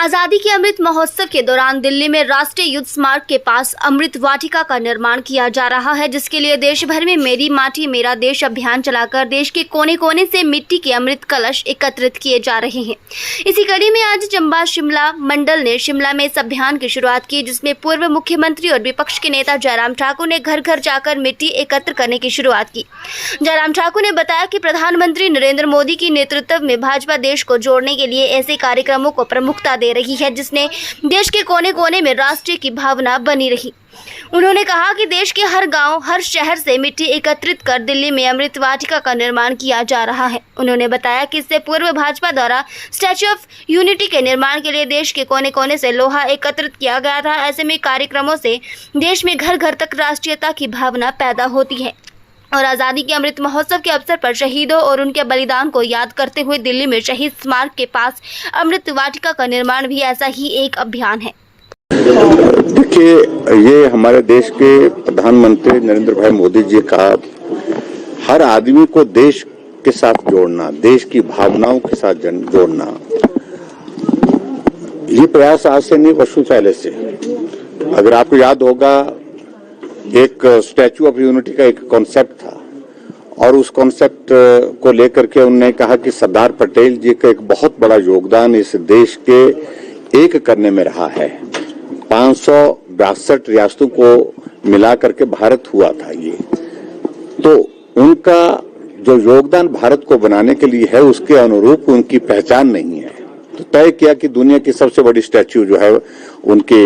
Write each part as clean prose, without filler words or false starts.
आजादी के अमृत महोत्सव के दौरान दिल्ली में राष्ट्रीय युद्ध स्मारक के पास अमृत वाटिका का निर्माण किया जा रहा है, जिसके लिए देश भर में मेरी माटी मेरा देश अभियान चलाकर देश के कोने कोने से मिट्टी के अमृत कलश एकत्रित किए जा रहे हैं। इसी कड़ी में आज चंबा शिमला मंडल ने शिमला में इस अभियान की शुरुआत की, जिसमें पूर्व मुख्यमंत्री और विपक्ष के नेता जयराम ठाकुर ने घर घर जाकर मिट्टी एकत्र करने की शुरुआत की। जयराम ठाकुर ने बताया कि प्रधानमंत्री नरेंद्र मोदी की नेतृत्व में भाजपा देश को जोड़ने के लिए ऐसे कार्यक्रमों को प्रमुखता दे रही है, जिसने देश के कोने कोने में राष्ट्रीय की भावना बनी रही। उन्होंने कहा कि देश के हर गांव, हर शहर से मिट्टी एकत्रित कर दिल्ली में अमृत वाटिका का निर्माण किया जा रहा है। उन्होंने बताया कि इससे पूर्व भाजपा द्वारा स्टैच्यू ऑफ यूनिटी के निर्माण के लिए देश के कोने कोने से लोहा एकत्रित किया गया था। ऐसे में कार्यक्रमों से देश में घर घर तक राष्ट्रीयता की भावना पैदा होती है और आज़ादी के अमृत महोत्सव के अवसर पर शहीदों और उनके बलिदान को याद करते हुए दिल्ली में शहीद स्मारक के पास अमृत वाटिका का निर्माण भी ऐसा ही एक अभियान है। देखिए, ये हमारे देश के प्रधानमंत्री नरेंद्र भाई मोदी जी का हर आदमी को देश के साथ जोड़ना, देश की भावनाओं के साथ जोड़ना, ये प्रयास आज से नहीं, वर्षों पहले से। अगर आपको याद होगा, एक स्टैच्यू ऑफ यूनिटी का एक कॉन्सेप्ट था और उस कॉन्सेप्ट को लेकर के उन्होंने कहा कि सरदार पटेल जी का एक बहुत बड़ा योगदान इस देश के एक करने में रहा है। 562 रियासतों को मिला करके भारत हुआ था ये, तो उनका जो योगदान भारत को बनाने के लिए है, उसके अनुरूप उनकी पहचान नहीं है। तो तय किया कि दुनिया की सबसे बड़ी स्टैच्यू जो है उनके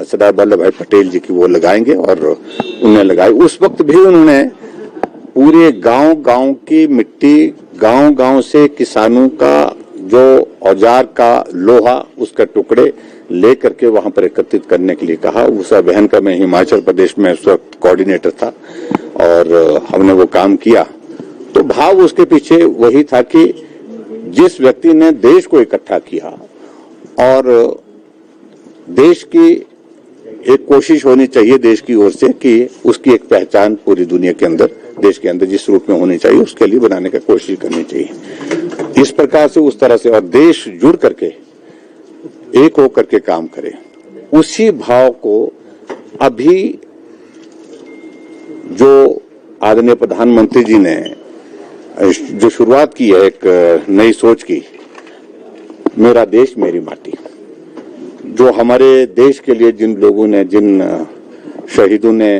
सरदार वल्लभ भाई पटेल जी की वो लगाएंगे और उन्हें लगाई। उस वक्त भी उन्होंने पूरे गांव-गांव की मिट्टी, गांव-गांव से किसानों का जो औजार का लोहा, उसके टुकड़े लेकर के वहां पर एकत्रित करने के लिए कहा। उस अभियान का मैं हिमाचल प्रदेश में उस वक्त कोऑर्डिनेटर था और हमने वो काम किया। तो भाव उसके पीछे वही था कि जिस व्यक्ति ने देश को इकट्ठा किया और देश की एक कोशिश होनी चाहिए देश की ओर से कि उसकी एक पहचान पूरी दुनिया के अंदर, देश के अंदर जिस रूप में होनी चाहिए उसके लिए बनाने की कोशिश करनी चाहिए। इस प्रकार से, उस तरह से, और देश जुड़ करके एक होकर के काम करे, उसी भाव को अभी जो आदरणीय प्रधानमंत्री जी ने जो शुरुआत की है एक नई सोच की, मेरा देश मेरी माटी, जो हमारे देश के लिए जिन लोगों ने, जिन शहीदों ने,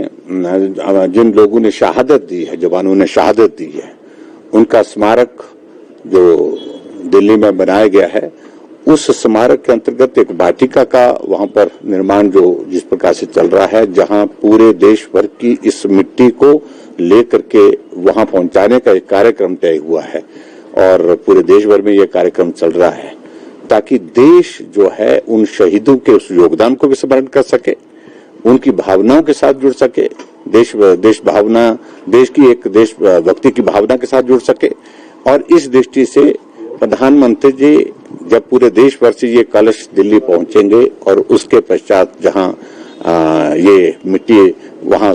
जिन लोगों ने शहादत दी है, जवानों ने शहादत दी है, उनका स्मारक जो दिल्ली में बनाया गया है, उस स्मारक के अंतर्गत एक वाटिका का वहां पर निर्माण जो जिस प्रकार से चल रहा है, जहां पूरे देश भर की इस मिट्टी को लेकर के वहां पहुंचाने का एक कार्यक्रम तय हुआ है और पूरे देश भर में यह कार्यक्रम चल रहा है, ताकि देश जो है उन शहीदों के उस योगदान को भी स्मरण कर सके, उनकी भावनाओं के साथ जुड़ सके, देश भावना, देश की एक देशभक्ति की भावना के साथ जुड़ सके। और इस दृष्टि से प्रधानमंत्री जी जब पूरे देश भर से ये कलश दिल्ली पहुंचेंगे और उसके पश्चात जहां ये मिट्टी वहां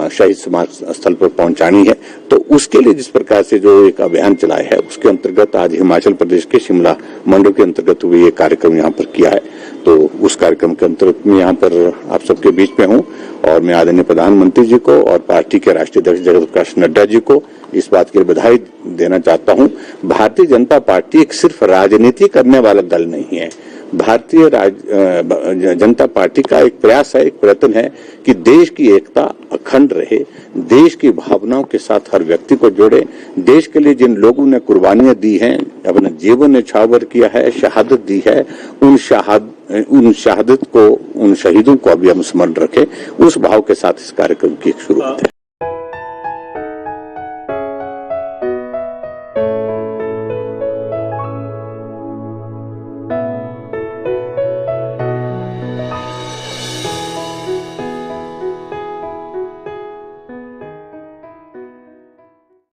शहीद समाधि स्थल पर पहुंचानी है, तो उसके लिए जिस प्रकार से जो एक अभियान चलाया है, उसके अंतर्गत आज हिमाचल प्रदेश के शिमला मंडल के अंतर्गत हुए ये कार्यक्रम यहाँ पर किया है। तो उस कार्यक्रम के अंतर्गत मैं यहाँ पर आप सबके बीच में हूँ और मैं आदरणीय प्रधानमंत्री जी को और पार्टी के राष्ट्रीय अध्यक्ष जगत प्रकाश नड्डा जी को इस बात की बधाई देना चाहता हूँ। भारतीय जनता पार्टी एक सिर्फ राजनीति करने वाला दल नहीं है। भारतीय जनता पार्टी का एक प्रयास है, एक प्रयत्न है कि देश की एकता अखंड रहे, देश की भावनाओं के साथ हर व्यक्ति को जोड़े। देश के लिए जिन लोगों ने कुर्बानियां दी हैं, अपना जीवन न्यौछावर किया है, शहादत दी है, उन शहादत को, उन शहीदों को अभी हम स्मरण रखें, उस भाव के साथ इस कार्यक्रम की शुरुआत है।